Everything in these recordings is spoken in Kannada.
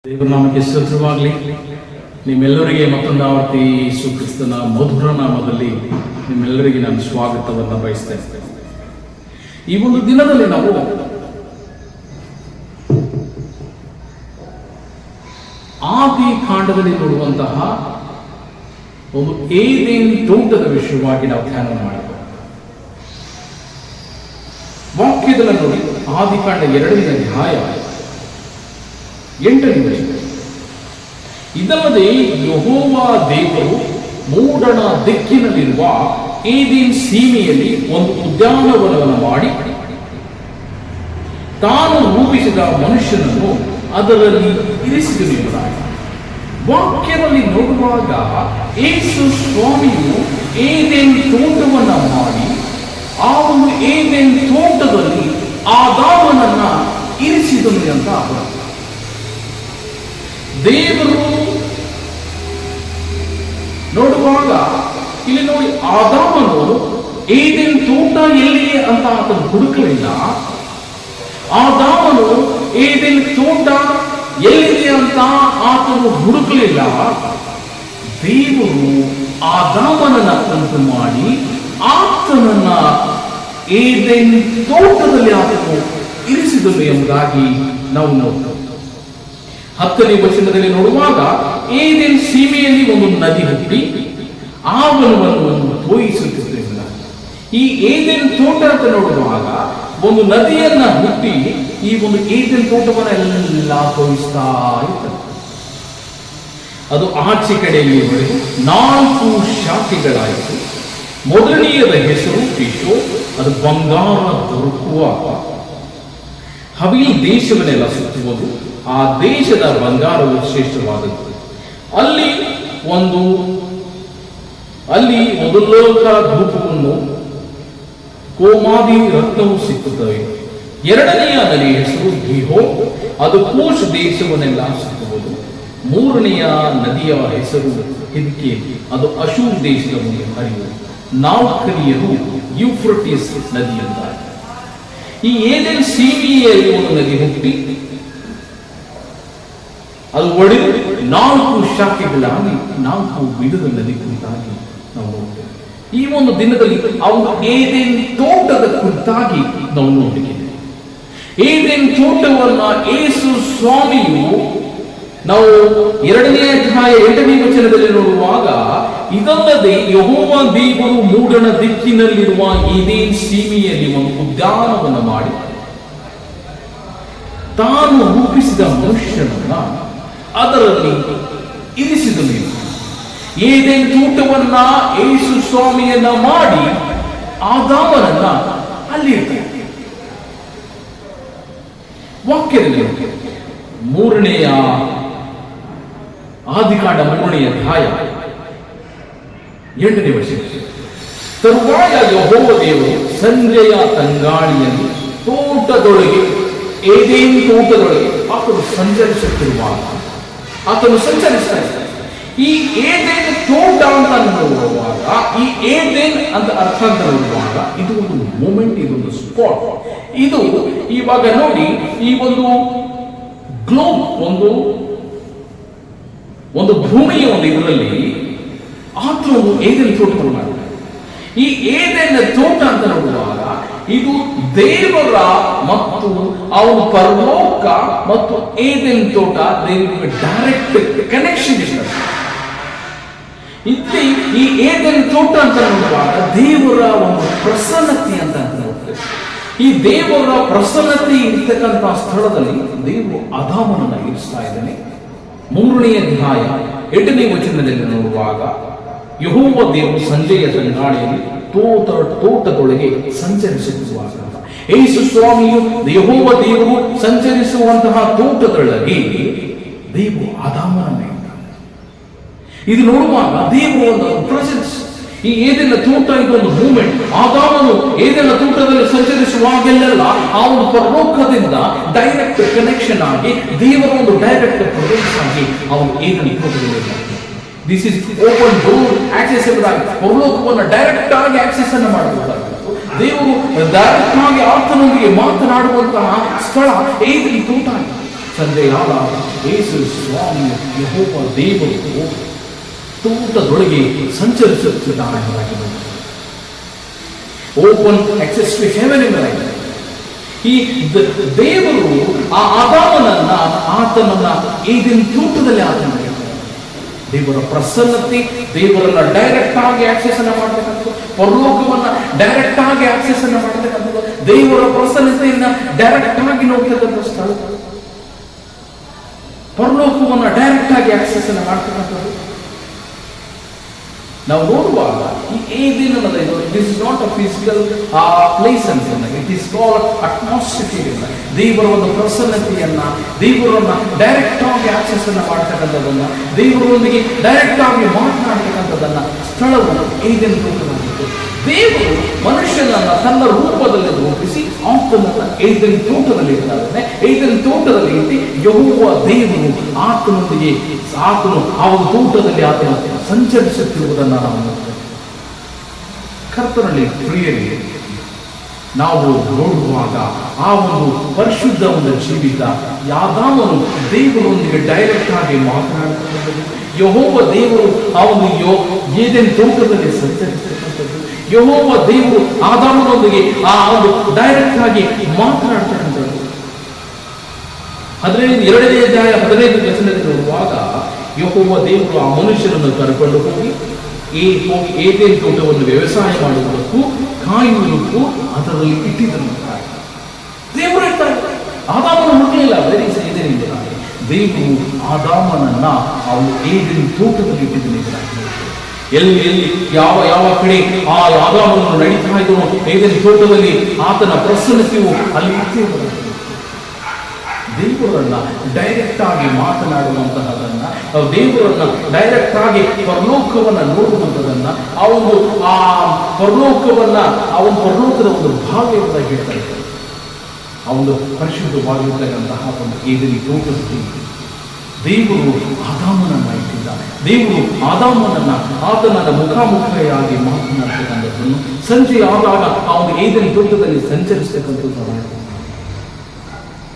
ದೇವರ ನಾಮಕ್ಕೆ ಸ್ತೋತ್ರವಾಗಲಿ. ನಿಮ್ಮೆಲ್ಲರಿಗೆ ಮತ್ತೊಂದು ಆವರ್ತಿ ಯೇಸು ಕ್ರಿಸ್ತನ ಮಧುರ ನಾಮದಲ್ಲಿ ನಿಮ್ಮೆಲ್ಲರಿಗೆ ನಾನು ಸ್ವಾಗತವನ್ನು ಬಯಸ್ತೇನೆ. ಈ ಒಂದು ದಿನದಲ್ಲಿ ನಾವು ಆದಿ ಕಾಂಡದಲ್ಲಿ ನೋಡುವಂತಹ ಒಂದು ಏದೇನ್ ತೋಟದ ವಿಷಯವಾಗಿ ನಾವು ಧ್ಯಾನ ಮಾಡಬೇಕು. ವಾಕ್ಯದಲ್ಲಿ ನೋಡಿ, ಆದಿಕಾಂಡ 2ನೇ ಅಧ್ಯಾಯ 8ನೇ ವಚನ. ಇದಲ್ಲದೆ ಯೆಹೋವ ದೇವರು ಮೂಡಣ ದಿಕ್ಕಿನಲ್ಲಿರುವ ಏದೇನ್ ಸೀಮೆಯಲ್ಲಿ ಒಂದು ಉದ್ಯಾನವನವನ್ನು ಮಾಡಿ ತಾನು ರೂಪಿಸಿದ ಮನುಷ್ಯನನ್ನು ಅದರಲ್ಲಿ ಇರಿಸಿದನು ಎಂಬುದಾಗಿ. ವಾಕ್ಯದಲ್ಲಿ ನೋಡುವಾಗ ಯೇಸು ಸ್ವಾಮಿಯು ಏದೇನ್ ತೋಟವನ್ನ ಮಾಡಿ ಆ ಒಂದು ಏದೇನ್ ತೋಟದಲ್ಲಿ ಆದಾಮನನ್ನ ಇರಿಸಿದನು ಅಂತ ಅರ್ಥ. ದೇವರು ನೋಡುವಾಗ ಇಲ್ಲಿ ನೋಡಿ, ಆದಾಮನು ಏದೇನ್ ತೋಟ ಎಲ್ಲಿಯೇ ಅಂತ ಆತನು ಹುಡುಕಲಿಲ್ಲ. ಆದಾಮನು ಏದೇನ್ ತೋಟ ಎಲ್ಲಿದೆ ಅಂತ ಆತನು ಹುಡುಕಲಿಲ್ಲ. ದೇವರು ಆದಾಮನನ್ನ ಉಂಟು ಮಾಡಿ ಆತನನ್ನ ಏದೇನ್ ತೋಟದಲ್ಲಿ ಆತನು ಇರಿಸಿದನು ಎಂಬುದಾಗಿ ನಾವು ನೋಡ್ತೇವೆ. 10ನೇ ವಚನದಲ್ಲಿ ನೋಡುವಾಗ ಏದೇನ್ ಸೀಮೆಯಲ್ಲಿ ಒಂದು ನದಿ ಹುಟ್ಟಿ ಆ ವನವನ್ನು ತೋಯಿಸುತ್ತಿದೆ. ಈ ಏದೇನ್ ತೋಟ ಅಂತ ನೋಡುವಾಗ ಒಂದು ನದಿಯನ್ನ ಹುಟ್ಟಿ ಈ ಒಂದು ಏದೇನ್ ತೋಟವನ್ನೆಲ್ಲ ತೋರಿಸ್ತಾ ಇರ್ತದೆ. ಅದು ಆಚೆ ಕಡೆಯಲ್ಲಿ 4 ಶಾಖೆಗಳಾಯಿತು. ಮೊದಲನೆಯದ ಹೆಸರು ಪಿಶೋ, ಅದು ಬಂಗಾರ ದೊರಕುವ. ಹವೀಲ್ ದೇಶವನ್ನೆಲ್ಲ ಸುತ್ತುವುದು, ಆ ದೇಶದ ಬಂಗಾರವು ಶ್ರೇಷ್ಠವಾದದ್ದು. ಅಲ್ಲಿ ಮೊದಲೋಕ ಧೂಪವನ್ನು ಕೋಮಾದಿ ರತ್ನವು ಸಿಕ್ಕುತ್ತವೆ. 2ನೆಯ ನದಿಯ ಹೆಸರು ಗಿಹೋ, ಅದು ಕೂಶ್ ದೇಶವನ್ನೆಲ್ಲ ಸುತ್ತುವುದು. 3ನೆಯ ನದಿಯ ಹೆಸರು ಹಿದ್ಕೆ, ಅದು ಅಶೂರ್ ದೇಶದ ಮುಂದೆ ಹರಿಯುವುದು. 4ನೆಯದು ಯೂಫ್ರಟಿಸ್ ನದಿ ಅಂತ. ಈ ಏದೇನ್ ಸೀಮೆಯಲ್ಲಿ ಒಂದು ನದಿ ಹುಟ್ಟಿ ಅದು ಒಡೆದು 4 ಶಾಖೆಗಳಾಗಿ 4 ವಿಧದ ನದಿ ಕುರಿತಾಗಿ ನಾವು ನೋಡ್ತೇವೆ. ಈ ಒಂದು ದಿನದಲ್ಲಿ ಅವರು ಏದೇನ್ ತೋಟದ ಕುರಿತಾಗಿ ನಾವು ನೋಡಿದ್ದೇವೆ. ಏದೇನ್ ತೋಟವನ್ನ ಯೇಸು ಸ್ವಾಮಿಯು ನಾವು 2ನೇ ಅಧ್ಯಾಯ 8ನೇ ವಚನದಲ್ಲಿ ನೋಡುವಾಗ, ಇದಲ್ಲದೆ ಯೆಹೋವ ದೇವರು ಮೂಡಣ ದಿಕ್ಕಿನಲ್ಲಿರುವ ಏದೇನ್ ಸೀಮೆಯಲ್ಲಿ ಒಂದು ಉದ್ಯಾನವನ್ನು ಮಾಡಿ ತಾನು ರೂಪಿಸಿದ ಮನುಷ್ಯನನ್ನ ಅದರಲ್ಲಿ ಇರಿಸಿದನು. ಏದೇನ್ ತೋಟವನ್ನ ಯೇಸು ಸ್ವಾಮಿಯನ್ನ ಮಾಡಿ ಆದಾಮನನ್ನ ಅಲ್ಲಿ ಇರ್ತಾರೆ. ವಾಕ್ಯದಲ್ಲಿ 3ನೇ ಆದಿಕಾಂಡ 3ನೇ ಅಧ್ಯಾಯ 8ನೇ ವಚನ. ತರುವಾಯ ಯೆಹೋವ ದೇವರು ಸಂಜೆಯ ತಂಗಾಳಿಯಲ್ಲಿ ತೋಟದೊಳಗೆ ಏದೇನ್ ತೋಟದೊಳಗೆ ಆತನು ಸಂಚರಿಸ್ತಾ ಇರ್ತಾನೆ. ಈ ಏದೇನ್ ತೋಟ ಅಂತ ನೋಡುವಾಗ, ಈ ಏದೇನ್ ಅಂತ ಅರ್ಥ ಅಂತ ನೋಡುವಾಗ, ಇದು ಒಂದು ಮೂಮೆಂಟ್, ಇದೊಂದು ಸ್ಪಾಟ್. ಇದು ಇವಾಗ ನೋಡಿ, ಈ ಒಂದು ಗ್ಲೋಬ್, ಒಂದು ಭೂಮಿಯ ಒಂದು ಇದರಲ್ಲಿ ಆತನು ಏದೇನ್ ತೋಟವನ್ನು ಮಾಡ್ತಾರೆ. ಈ ಏದೇನ್ ತೋಟ ಅಂತ ನೋಡುವಾಗ ಇದು ದೇವರ ಮತ್ತು ಅವನ ಪರಲೋಕ ಮತ್ತು ಏದೇನ್ ತೋಟ ದೇವರಿಗೆ ಡೈರೆಕ್ಟ್ ಕನೆಕ್ಷನ್ ಇರ್ತದೆ. ಇಲ್ಲಿ ಈ ಏದೇನ್ ತೋಟ ಅಂತ ನೋಡುವಾಗ ದೇವರ ಒಂದು ಪ್ರಸನ್ನತೆ ಅಂತ ನೋಡ್ತೇವೆ. ಈ ದೇವರ ಪ್ರಸನ್ನತೆ ಇರ್ತಕ್ಕಂಥ ಸ್ಥಳದಲ್ಲಿ ದೇವರು ಆದಾಮನನ್ನ ಇರಿಸ್ತಾ ಇದ್ದಾನೆ. 3ನೇ ಅಧ್ಯಾಯ 8ನೇ ವಚನದಲ್ಲಿ ನೋಡುವಾಗ, ಯೆಹೋವ ದೇವರು ಸಂಜೆಯ ತಂಗಾಳಿಯಲ್ಲಿ ತೋಟದೊಳಗೆ ಸಂಚರಿಸುವಾಗ, ಯೇಸು ಸ್ವಾಮಿಯು ಯೆಹೋವ ದೇವರು ಸಂಚರಿಸುವಂತಹ ತೋಟದೊಳಗೆ ದೇವರು ಆದಾಮನನ್ನ ಇದ್ದಾನೆ. ಇದು ನೋಡುವಾಗ ದೇವರ ಒಂದು ಪ್ರೆಸೆನ್ಸ್. ಈ ಏದೇನ ತೋಟ ಇದೊಂದು ಮೂಮೆಂಟ್. ಆದಾಮನು ಏದೇನ ತೋಟದಲ್ಲಿ ಸಂಚರಿಸುವಾಗೆಲ್ಲ ಆ ಒಂದು ಪರಲೋಕದಿಂದ ಡೈರೆಕ್ಟ್ ಕನೆಕ್ಷನ್ ಆಗಿ ದೇವರ ಒಂದು ಡೈರೆಕ್ಟ್ ಪ್ರೆಸೆನ್ಸ್ ಆಗಿ ಅವನು ಏದೇನ ತೋಟದಲ್ಲಿ this is open door accessible ಆಗಿ ಪರಲೋಕವನ್ನು ಡೈರೆಕ್ಟ್ ಆಗಿ ಆಕ್ಸೆಸ್ ಅನ್ನು ಮಾಡಬಹುದಾಗಿದೆ. ದೇವರು ಡೈರೆಕ್ಟ್ ಆಗಿ ಆತನೊಂದಿಗೆ ಮಾತನಾಡುವಂತಹ ಸ್ಥಳ ಏದೇನ ತೋಟ. ಸಂಜೆಯಾದ ಯೇಸು ಸ್ವಾಮಿ ಯೆಹೋವ ದೇವರು ತೋಟದೊಳಗೆ ಸಂಚರಿಸುತ್ತಿದ್ದಾನೆ. ಓಪನ್ ಆಕ್ಸೆಸ್ ಟು ಹೆವೆನ್ ಎಂಬುದಾಗಿದೆ. ಈ ದೇವರು ಆ ಆದಾಮನನ್ನ ಆತನನ್ನ ಏದೆನ್ ತೋಟದಲ್ಲಿ ಆತನ ದೇವರ ಪ್ರಸನ್ನತೆ, ದೇವರನ್ನ ಡೈರೆಕ್ಟ್ ಆಗಿ ಆಕ್ಸೆಸ್ ಅನ್ನ ಮಾಡ್ತಕ್ಕಂಥದ್ದು, ಪರಲೋಕವನ್ನ ಡೈರೆಕ್ಟ್ ಆಗಿ ಆಕ್ಸೆಸ್ ಅನ್ನ ಮಾಡ್ತಕ್ಕಂಥದ್ದು, ದೇವರ ಪ್ರಸನ್ನತೆಯನ್ನ ಡೈರೆಕ್ಟ್ ಆಗಿ ನೋಡ್ತಕ್ಕಂಥ ಸ್ಥಳ, ಪರಲೋಕವನ್ನ ಡೈರೆಕ್ಟ್ ಆಗಿ ಆಕ್ಸೆಸ್ ಅನ್ನ ಮಾಡ್ತಕ್ಕಂಥದ್ದು ನಾವು ನೋಡುವಾಗ ಈ ಏದೇನ್ ಅನ್ನೋದು it is not a physical place ಅಂತ, ಇಟ್ ಇಸ್ ಕಾಲ್ಡ್ ಅಟ್ಮಾಸ್ಫಿಯರ್. ದೇವರ ಒಂದು ಪ್ರಸನ್ನತೆಯನ್ನ, ದೇವರನ್ನ ಡೈರೆಕ್ಟ್ ಆಗಿ ಆಕ್ಸೆಸ್ ಅನ್ನ ಮಾಡ್ತಕ್ಕಂಥದ್ದನ್ನ, ದೇವರೊಂದಿಗೆ ಡೈರೆಕ್ಟ್ ಆಗಿ ಮಾತನಾಡ್ತಕ್ಕಂಥದ್ದನ್ನ ಸ್ಥಳವು ಏದೇನ್ ತೋಟವಾಗಿತ್ತು. ದೇವರು ಮನುಷ್ಯನನ್ನ ತನ್ನ ರೂಪದಲ್ಲಿ ರೂಪಿಸಿ ಆತನನ್ನ ಏದೇನ್ ತೋಟದಲ್ಲಿ ಇದ್ದಾನೆ. ಏದೇನ್ ತೋಟದಲ್ಲಿ ಇಟ್ಟು ಯೆಹೋವ ದೇವರು ಆತನೊಂದಿಗೆ ಆತನು ಆ ಒಂದು ತೋಟದಲ್ಲಿ ಆತನ ಸಂಚರಿಸುತ್ತಿರುವುದನ್ನು ನಾವು ನೋಡ್ತೇವೆ. ಕರ್ತನಲ್ಲಿ ಪ್ರಿಯರೇ, ನಾವು ನೋಡುವಾಗ ಆ ಒಂದು ಪರಿಶುದ್ಧ ಒಂದು ಜೀವಿತ ಆದಾಮನು ದೇವರೊಂದಿಗೆ ಡೈರೆಕ್ಟ್ ಆಗಿ ಮಾತನಾಡುತ್ತಿರುವುದು, ಯೆಹೋವ ದೇವರು ಆ ಒಂದು ಏದೆನ್ ತೋಟದಲ್ಲಿ ಸಂಚರಿಸತಕ್ಕಂಥದ್ದು, ಯೆಹೋವ ದೇವರು ಆದಾಮನೊಂದಿಗೆ ಆ ಒಂದು ಡೈರೆಕ್ಟ್ ಆಗಿ ಮಾತನಾಡ್ತಕ್ಕಂಥದ್ದು. 2ನೇ ಅಧ್ಯಾಯ 15ನೇ ವಚನದಲ್ಲಿ ನೋಡುವಾಗ ಯೆಹೋವ ದೇವರು ಆ ಮನುಷ್ಯನನ್ನು ಕರೆಕೊಂಡು ಹೋಗಿ ಏದೇನ್ ತೋಟವನ್ನು ವ್ಯವಸಾಯ ಮಾಡುವುದಕ್ಕೂ ಕಾಯುವುದಕ್ಕೂ ಅದರಲ್ಲಿ ಇಟ್ಟಿದ್ದನು. ದೇವರು ಇರ್ತಾರೆ, ಆದಾಮನ ಹುಟ್ಟಲಿಲ್ಲ, ಏದೇನಿಲ್ಲ. ದೇವರು ಆದಾಮನನ್ನ ಅವನು ಏದೇನ್ ತೋಟದಲ್ಲಿ ಇಟ್ಟಿದ್ದನು. ಎಲ್ಲಿ ಯಾವ ಕಡೆ ಆ ಆದಾಮನನ್ನು ನಡೀತಾ ಇದ್ದನು ಏದೇನ್ ತೋಟದಲ್ಲಿ ಆತನ ಪ್ರಸನ್ನತೆಯು ಅಲ್ಲಿ ಇಟ್ಟಿರುವುದು. ದೇವರನ್ನ ಡೈರೆಕ್ಟ್ ಆಗಿ ಮಾತನಾಡುವಂತಹದನ್ನ, ದೇವರನ್ನ ಡೈರೆಕ್ಟ್ ಆಗಿ ಪರಲೋಕವನ್ನ ನೋಡುವಂತದನ್ನ, ಆ ಪರಲೋಕವನ್ನ ಪರಲೋಕದ ಒಂದು ಭಾಗ್ಯವನ್ನು ಹೇಳ್ತಾ ಇದ್ದಾರೆ. ಆ ಒಂದು ಪರಿಶುದ್ಧವಾಗಿರ್ತಕ್ಕಂತಹ ಒಂದು ಏದೆನ್ ತೋಟದಲ್ಲಿ ದೇವರು ಆದಾಮನನ್ನ ಇಟ್ಟಿದ್ದ. ದೇವರು ಆದಾಮನನ್ನ ಆತನನ್ನ ಮುಖಾಮುಖಿಯಾಗಿ ಮಾತನಾಡ್ತಕ್ಕಂಥದ್ದನ್ನು ಸಂಜೆ ಆದಾಗ ಆ ಒಂದು ಏದೆನ್ ತೋಟದಲ್ಲಿ ಸಂಚರಿಸ್ತಕ್ಕಂಥದ್ದು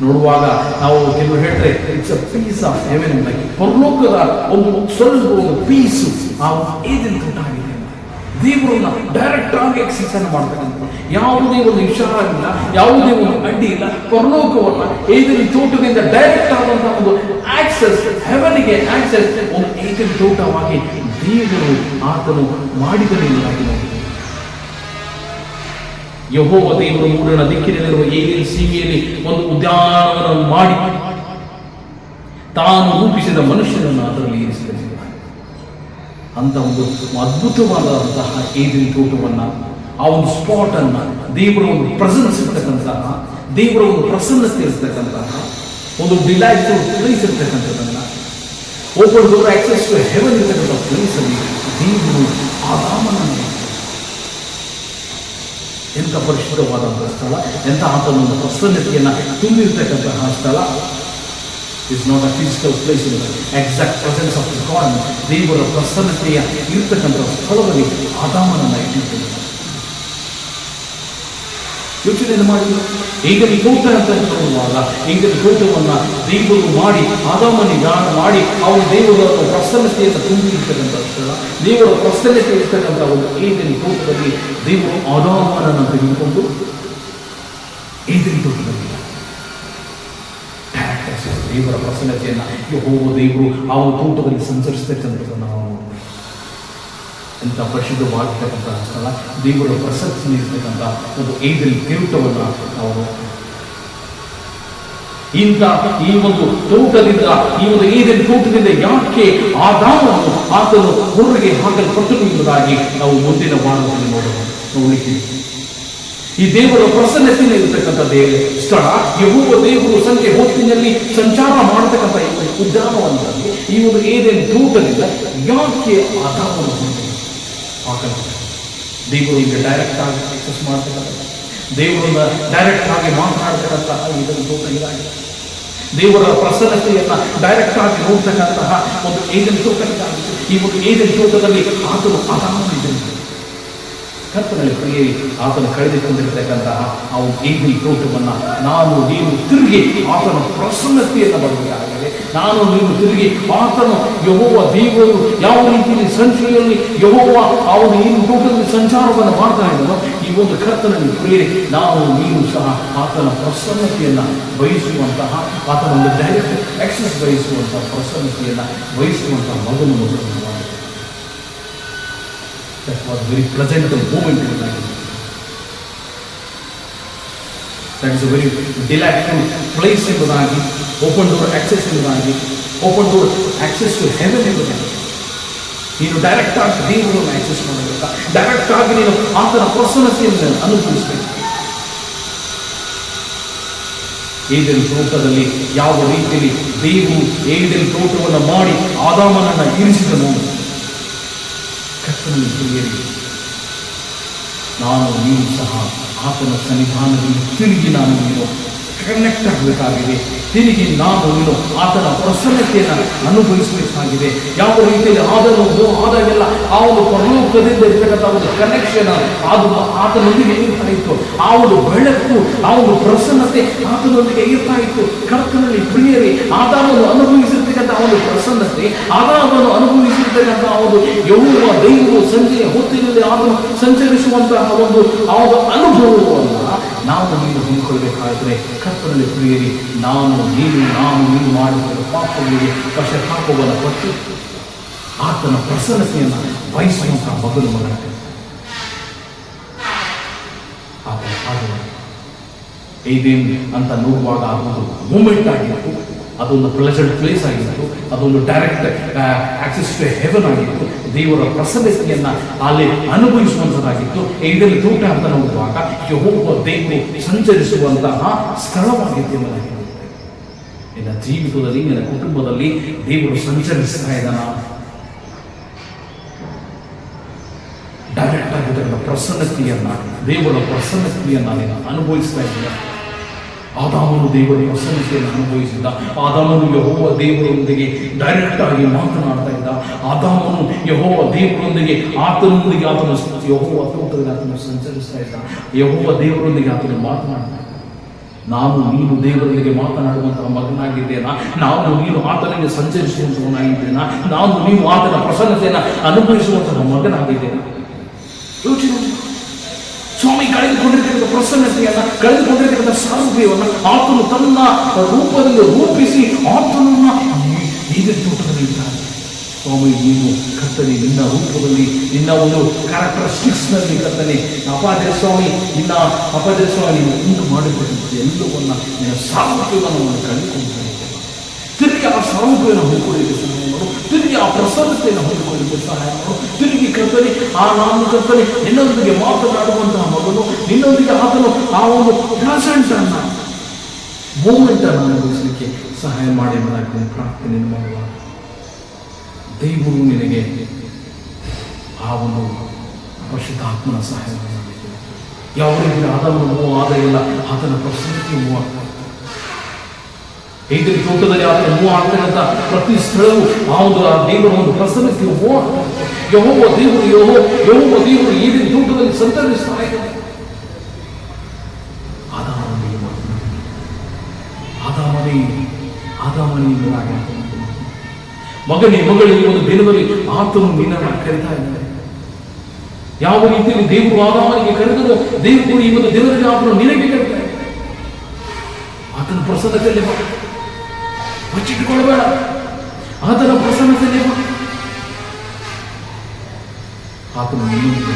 ನೋಡುವಾಗ ನಾವು ಕೆಲವರು ಹೇಳ್ತಾರೆ it's a piece of heaven. ಪರಲೋಕದ ಒಂದು ಸ್ವಲ್ಪ ಒಂದು ಪೀಸು ಆ ಏದೆನ್ ತೋಟ ಆಗಿದೆ. ದೇವರನ್ನ ಡೈರೆಕ್ಟ್ ಆಗಿ ಎಕ್ಸೆಸ್ ಅನ್ನು ಮಾಡ್ತಕ್ಕಂಥ ಯಾವುದೇ ಒಂದು ವಿಚಾರ ಇಲ್ಲ, ಯಾವುದೇ ಒಂದು ಅಡ್ಡಿ ಇಲ್ಲ. ಪರಲೋಕವನ್ನ ಏದೆನ್ ತೋಟದಿಂದ ಡೈರೆಕ್ಟ್ ಆದಂತಹ ಒಂದು ಆಕ್ಸೆಸ್, ಹೆವೆನ್ಗೆ ಆಕ್ಸೆಸ್ ಒಂದು ಏದೆನ್ ತೋಟವಾಗಿ ದೇವರು ಆತನು ಮಾಡಿದನೆಂಬುದಾಗಿ ನೋಡಿದೆ. ಯೆಹೋವ ದೇವರು ಮೂಡಣ ದಿಕ್ಕಿನಲ್ಲಿರುವ ಏದೇನ್ ಸೀಮೆಯಲ್ಲಿ ಒಂದು ಉದ್ಯಾನವನ್ನು ಮಾಡಿ ತಾನು ರೂಪಿಸಿದ ಮನುಷ್ಯನನ್ನು ಅದರಲ್ಲಿ ಇರಿಸಿದ ಅಂತ ಒಂದು ಅದ್ಭುತವಾದಂತಹ ಏದೇನ್ ತೋಟವನ್ನ, ಆ ಒಂದು ಸ್ಪಾಟ್ ಅನ್ನ, ದೇವರ ಒಂದು ಪ್ರೆಸೆನ್ಸ್ ಇರ್ತಕ್ಕಂತಹ, ದೇವರ ಒಂದು ಪ್ರಸನ್ನತೆ ಇರ್ತಕ್ಕಂತಹ ಒಂದು ಡಿಲೈಟ್ಫುಲ್ ಪ್ಲೇಸ್ ಇರ್ತಕ್ಕಂಥದ್ದನ್ನ, open door access to heaven ಇರ್ತಕ್ಕಂಥ ಪ್ಲೇಸ್ ಅಲ್ಲಿ ದೇವರು ಆದಾಮನನ್ನು ಎಂಥ ಪರಿಶುದ್ಧವಾದಂತಹ ಸ್ಥಳ, ಎಂಥ ಆತನ ಪ್ರಸನ್ನತೆಯನ್ನ ತುಂಬಿರ್ತಕ್ಕಂತಹ ಸ್ಥಳ. Is not a physical place, exact presence of god. ದೇವರ ಪ್ರಸನ್ನತೆಯ ಇರ್ತಕ್ಕಂಥ ಸ್ಥಳದಲ್ಲಿ ಆದಾಮನನ್ನ ಇಟ್ಟಿದ್ದೇನೆ. ಯೋಚನೆ ಮಾಡಿ, ಏದೆನ್ ತೋಟ ಅಂತ ನೋಡುವಾಗ ಏದೆನ್ ತೋಟವನ್ನ ದೇವರು ಮಾಡಿ ಆದಾಮನಿಗೆ ಮಾಡಿ ಅವನು ದೇವರ ಪ್ರಸನ್ನತೆಯನ್ನು ತುಂಬಿರ್ತಕ್ಕಂಥ ಸ್ಥಳ, ದೇವರ ಪ್ರಸನ್ನತೆ ಇರ್ತಕ್ಕಂಥ ಒಂದು ಏದೆನ್ ತೋಟದಲ್ಲಿ ದೇವರು ಆದಾಮನನ್ನು ತೆಗೆದುಕೊಂಡು ಏದೆನ್ ತೋಟದಲ್ಲಿ ದೇವರ ಪ್ರಸನ್ನತೆಯನ್ನ ಯೆಹೋವ ದೇವರು ಆ ತೋಟದಲ್ಲಿ ಸಂಚರಿಸ್ತಕ್ಕಂಥದ್ದನ್ನು ನಾವು ಎಂಥ ಪರಿಶುದ್ಧವಾಗಿರ್ತಕ್ಕಂತಹ ಸ್ಥಳ, ದೇವರ ಪ್ರಸಕ್ತಿ ಇರ್ತಕ್ಕಂಥ ಒಂದು ಏದೆನ್ ಕಿರೀಟವನ್ನು ನಾವು ಈ ಒಂದು ತೋಟದಿಂದ, ಈ ಒಂದು ಏದೆನ್ ತೋಟದಿಂದ ಯಾಕೆ ಆದಾಮನು ಆತನು ಹೊರಗೆ ಹಾಕಲ್ಪಟ್ಟನು ಎಂಬುದಾಗಿ ನಾವು ಮುಂದಿನ ವಾರದಲ್ಲಿ ನೋಡಲಿಕ್ಕೆ ಈ ದೇವರ ಪ್ರಸನ್ನತೆಯಲ್ಲಿ ಇರತಕ್ಕಂಥ ಸ್ಥಳ, ಯೆಹೋವ ದೇವರು ಸಂಜೆ ಹೊತ್ತಿನಲ್ಲಿ ಸಂಚಾರ ಮಾಡತಕ್ಕಂಥ ಉದ್ಯಾನವನದಲ್ಲಿ ಈ ಒಂದು ಏದೆನ್ ತೋಟದಿಂದ ಯಾಕೆ ಆದಾಮನು ಹಾಕಲ್ಪಟ್ಟ? ದೇವರು ಈಗ ಡೈರೆಕ್ಟ್ ಆಗಿ ಆಕ್ಸೆಸ್ ಮಾಡ್ತಕ್ಕಂಥ, ದೇವರನ್ನ ಡೈರೆಕ್ಟ್ ಆಗಿ ಮಾತನಾಡ್ತಕ್ಕಂತಹ ಏದೆನ್ ತೋಟ ಇದಾಗಿದೆ. ದೇವರ ಪ್ರಸನ್ನತೆಯನ್ನ ಡೈರೆಕ್ಟ್ ಆಗಿ ನೋಡ್ತಕ್ಕಂತಹ ಒಂದು ಏದೆನ್ ತೋಟ ಇದಾಗಿದೆ. ಈ ಒಂದು ಏದೆನ್ ತೋಟದಲ್ಲಿ ಆತನು ಆದಾಮನಿದ್ದಾನೆ. ಕರ್ತನಲ್ಲಿ ಪ್ರಿಯರಿ ಆತನು ಕಳೆದುಕೊಂಡಿರತಕ್ಕಂತಹ ಆ ಏಬಲ್ ತೋಟವನ್ನು ನಾನು ನೀನು ತಿರುಗಿ ಆತನ ಪ್ರಸನ್ನತೆಯನ್ನು ಬರಬೇಕಾಗಿದೆ. ನಾನು ನೀನು ತಿರುಗಿ ಆತನು ಯೆಹೋವ ದೇವರು ಯಾವ ರೀತಿಯಲ್ಲಿ ಸಂಚಿಯಲ್ಲಿ ಯೆಹೋವ ಅವನು ಈ ತೋಟದಲ್ಲಿ ಸಂಚಾರವನ್ನು ಮಾಡ್ತಾ ಇದ್ದನೋ ಈ ಒಂದು ಕರ್ತನಲ್ಲಿ ಪ್ರಿಯರಿ ನಾವು ನೀನು ಸಹ ಆತನ ಪ್ರಸನ್ನತೆಯನ್ನು ಬಯಸುವಂತಹ ಆತನ ಒಂದು ಡೈರೆಕ್ಟ್ ಆಕ್ಸೆಸ್ ಬಯಸುವಂತಹ ಪ್ರಸನ್ನತೆಯನ್ನು ಬಯಸುವಂತಹ ಮೊದಲು That was very pleasant moment in life. That is a very delightful place ಎಂಬುದಾಗಿ, open door access ಎಂಬುದಾಗಿ, open door access to heaven ಎಂಬುದಾಗಿ. ನೀನು ಡೈರೆಕ್ಟ್ ಆಗಿ ದೇವರನ್ನು ಆಕ್ಸೆಸ್ ಮಾಡಬೇಕಾ, ಡೈರೆಕ್ಟ್ ಆಗಿ ನೀನು ಆತನ ಪ್ರಸನ್ನತೆಯನ್ನು ಅನುಭವಿಸಬೇಕು. ಏದೆನ್ ತೋಟದಲ್ಲಿ ಯಾವ ರೀತಿಯಲ್ಲಿ ದೇವರು ಏದೆನ್ ತೋಟವನ್ನು ಮಾಡಿ ಆದಾಮನನ್ನು ಇರಿಸಿದನು, ಕರ್ತನಲ್ಲಿ ಪ್ರಿಯರಿ ನಾನು ನೀನು ಸಹ ಆತನ ಸನ್ನಿಧಾನದಲ್ಲಿ ತಿರುಗಿ ನಾನು ನೀನು ಕನೆಕ್ಟ್ ಆಗಬೇಕಾಗಿದೆ. ತಿರುಗಿ ನಾನು ನೀನು ಆತನ ಪ್ರಸನ್ನತೆಯನ್ನು ಅನುಭವಿಸಬೇಕಾಗಿದೆ. ಯಾವ ರೀತಿಯಲ್ಲಿ ಆದಾಗೆಲ್ಲ ಆ ಒಂದು ಪರಲೋಕದಿಂದ ಇರ್ತಕ್ಕಂಥ ಒಂದು ಕನೆಕ್ಷನ್ ಅದು ಆತನೊಂದಿಗೆ ಇರ್ತಾ ಇತ್ತು. ಆ ಒಂದು ಬೆಳಕು, ಆ ಒಂದು ಪ್ರಸನ್ನತೆ ಆತನೊಂದಿಗೆ ಇರ್ತಾ ಇತ್ತು. ಕರ್ತನಲ್ಲಿ ಪ್ರಿಯರಿ ಆದಾಮನು ಅನುಭವಿಸಿರ್ತಕ್ಕಂಥ ಒಂದು ಪ್ರಸನ್ನತೆ, ಆದಾಮನು ಅನುಭವಿಸಿರ್ತಕ್ಕಂಥ ಒಂದು ಯೆಹೋವ ದೇವರು ಸಂಜೆಯ ಹೊತ್ತಿನಲ್ಲಿ ಆತನು ಸಂಚರಿಸುವಂತಹ ಒಂದು ಅನುಭವವನ್ನು ನಾವು ನೀನು ಹೊಂದಿಕೊಳ್ಳಬೇಕಾದರೆ ಕರ್ತನಲ್ಲಿ ಪ್ರಿಯರಿ ನಾನು ನೀನು ಮಾಡಿದ ಪಾಪಗಳಿಗೆ ಪಶ್ಚಾತ್ತಾಪವನ್ನು ಪಟ್ಟು ಆತನ ಪ್ರಸನ್ನತೆಯನ್ನು ಬಯಸುವಂತಹ ಮಗನು ಮಗನ ಏದೇನ್ ಅಂತ ನೋಡುವಾಗ ಅದೊಂದು ಮೂಮೆಂಟ್ ಆಗಿತ್ತು, ಅದೊಂದು ಪ್ಲೆಸೆಂಟ್ ಪ್ಲೇಸ್ ಆಗಿತ್ತು, ಅದೊಂದು ಡೈರೆಕ್ಟ್ ಆಕ್ಸೆಸ್ ಟು ಹೆವೆನ್ ಆಗಿತ್ತು. ದೇವರ ಪ್ರಸನ್ನತೆಯನ್ನು ಅಲ್ಲಿ ಅನುಭವಿಸುವಂಥದ್ದಾಗಿತ್ತು. ಇದರಲ್ಲಿ ತೋಟ ಅಂತ ನೋಡುವಾಗ ಯೆಹೋವ ದೇವರು ಸಂಚರಿಸುವಂತಹ ಸ್ಥಳವಾಗಿತ್ತು ಎಂಬುದಾಗಿ. ನಿನ್ನ ಜೀವಿತದಲ್ಲಿ, ನಿನ್ನ ಕುಟುಂಬದಲ್ಲಿ ದೇವರು ಸಂಚರಿಸ್ತಾ ಇದ್ದಾನ. ಡೈರೆಕ್ಟ್ ಆಗಿದ್ದ ಪ್ರಸನ್ನತೆಯನ್ನ, ದೇವರ ಪ್ರಸನ್ನತೆಯನ್ನ ನೀನು ಅನುಭವಿಸ್ತಾ ಇದ್ದೀಯ. ಆದಾಮನು ದೇವರ ಪ್ರಸನ್ನತೆಯನ್ನು ಅನುಭವಿಸಿದ್ದ. ಆದಾಮನು ಯೆಹೋವ ದೇವರೊಂದಿಗೆ ಡೈರೆಕ್ಟ್ ಆಗಿ ಮಾತನಾಡ್ತಾ ಇದ್ದ. ಆದಾಮನು ಯೆಹೋವ ದೇವರೊಂದಿಗೆ ಆತನೊಂದಿಗೆ ಆತನ ಯೆಹೋವ ತೋಟದಲ್ಲಿ ಆತನು ಸಂಚರಿಸ್ತಾ ಇದ್ದ. ಯೆಹೋವ ದೇವರೊಂದಿಗೆ ಆತನು ಮಾತನಾಡ್ತಾ ಇದ್ದ. ನಾನು ನೀನು ದೇವರೊಂದಿಗೆ ಮಾತನಾಡುವಂತಹ ಮಗನಾಗಿದ್ದೇನಾ? ನಾನು ನೀನು ಆತನಿಗೆ ಸಂಚರಿಸುವಂತವನಾಗಿದ್ದೇನಾ? ನಾನು ನೀನು ಆತನ ಪ್ರಸನ್ನತೆಯನ್ನು ಅನುಭವಿಸುವಂತಹ ಮಗನಾಗಿದ್ದೇನಾ? ಯೋಚನೆ. ಸ್ವಾಮಿ ಕಳೆದುಕೊಂಡಿರ್ತಕ್ಕಂಥ ಪ್ರಸನ್ನತೆಯನ್ನು, ಕಳೆದುಕೊಂಡಿರ್ತಕ್ಕಂಥ ಸಾರುಪೆಯನ್ನು ಆತನು ತನ್ನ ರೂಪದಲ್ಲಿ ರೂಪಿಸಿ ಆತನನ್ನ ಈಗ ತೋಟದಲ್ಲಿ ಇದ್ದಾನೆ. ಸ್ವಾಮಿ ನೀನು ಕರ್ತನೆ ನಿನ್ನ ರೂಪದಲ್ಲಿ, ನಿನ್ನ ಒಂದು ಕ್ಯಾರೆಕ್ಟರಿಸ್ಟಿಕ್ಸ್ನಲ್ಲಿ ಕರ್ತನೆ ಅಪಾದ್ಯ ಸ್ವಾಮಿ ನೀನು ಉಂಟು ಮಾಡಿರ್ತಕ್ಕಂಥ ಎಲ್ಲವನ್ನ ನಿನ್ನ ಸಾರುಪೆಯನ್ನು ಕಳೆದುಕೊಂಡಿದ್ದೇನೆ. ತಿರುಗಿ ಆ ಸಾರುಪೆಯನ್ನು ಹೊಂದಿಕೊಳ್ಳಿಕ್ಕೆ ಸಹಾಯ ಮಾಡು. ತಿರುಗಿ ಆ ಪ್ರಸನ್ನತೆಯನ್ನು ಹೊಂದಿಕೊಳ್ಳಿಕ್ಕೆ ಸಹಾಯ ಮಾಡು. ತಿರುಗಿ ಕರ್ತನೆ ನಾನು ಕರ್ತನೆ ನಿನ್ನೊಂದಿಗೆ ಮಾತನಾಡುವಂತಹ ಮಗನು, ನಿನ್ನೊಂದಿಗೆ ಆತನು ಆ ಒಂದು ಪ್ರೆಸೆಂಟ್ ಅನ್ನ ಮೂಮೆಂಟ್ ಅನ್ನು ಅನುಭವಿಸಲಿಕ್ಕೆ ಸಹಾಯ ಮಾಡಿ ಮಾಡಾಗ್ತೇನೆ. ಪ್ರಾರ್ಥನೆ ಮಾಡುವ ದೇವರು ನಿನಗೆ ಆ ಒಂದು ಪರಿಶುದ್ಧಾತ್ಮನ ಸಹಾಯ ಮಾಡಿದ್ದೇನೆ. ಯಾವ ರೀತಿ ಆದಾಮನು ಮೂವ್ ಆದ ಇಲ್ಲ, ಆತನ ಪ್ರಸನ್ನತೆ ಮೂವ್ ಆಗ್ತದೆ. ಏದೆನ್ ತೋಟದಲ್ಲಿ ಆತನ ಮೂವ್ ಆಗ್ತಕ್ಕಂಥ ಪ್ರತಿ ಸ್ಥಳವು ಆ ಒಂದು ದೇವರ ಒಂದು ಪ್ರಸನ್ನತೆ ಮೂವ್ ಆಗ್ತದೆ. ಯೆಹೋವ ದೇವರು ಏದೆನ್ ತೋಟದಲ್ಲಿ ಸಂಚರಿಸ್ತಾ ಇದ್ದಾನೆ. ಆದಾಮನೇ ಮಗನೇ ಮಗಳೇ, ಈ ಒಂದು ದಿನದಲ್ಲಿ ಆತನು ನಿನ್ನನ್ನು ಕರೀತಾ ಇದ್ದಾನೆ. ಯಾವ ರೀತಿಯಲ್ಲಿ ದೇವರು ಆದಾಮನಿಗೆ ಕರೆದರೂ ದೇವರು ಈ ಒಂದು ದಿನದಲ್ಲಿ ಆತನು ನಿನಗೆ ಕರೀತಾ ಇದ್ದಾನೆ. ಆತನ ಪ್ರಸನ್ನತೆಯಲ್ಲಿ ಬಚ್ಚಿಟ್ಟುಕೊಳ್ಳಬೇಡ. ಆತನ ಪ್ರಸನ್ನತೆಯಲ್ಲಿ ಆತನು ನಿನ್ನೊಂದಿಗೆ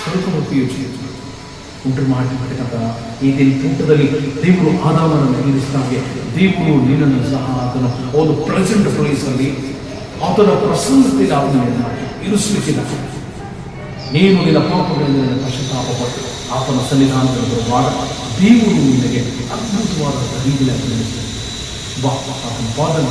ಸ್ವಲ್ಪ ಹೊತ್ತು ಯೋಚನೆ ಉಂಟು ಮಾಡಿರ್ತಕ್ಕಂಥ ಈ ತೋಟದಲ್ಲಿ ದೇವರು ಆದಾಮನನ್ನು ಇರಿಸಿದಾಗೆ ದೇವರು ನಿನ್ನನ್ನು ಸಹ ಆತನ ಒಂದು ಪ್ರೆಸೆಂಟ್ ಪ್ಲೇಸಲ್ಲಿ ಆತನ ಪ್ರಸನ್ನತೆಯಲ್ಲಿ ಆತನನ್ನು ಇರಿಸಲಿಕ್ಕಿಲ್ಲ. ನೀನು ನಿನ್ನ ಪಾಪಗಳಿಂದ ನಿನ್ನ ಪಶ್ಚಾತ್ತಾಪಪಟ್ಟು ಆತನ ಸನ್ನಿಧಾನದಲ್ಲಿ ಬರುವಾಗ ದೇವರು ನಿನಗೆ ಅದ್ಭುತವಾದ ರೀತಿಯಲ್ಲಿ ಆತನ ಪಾದನ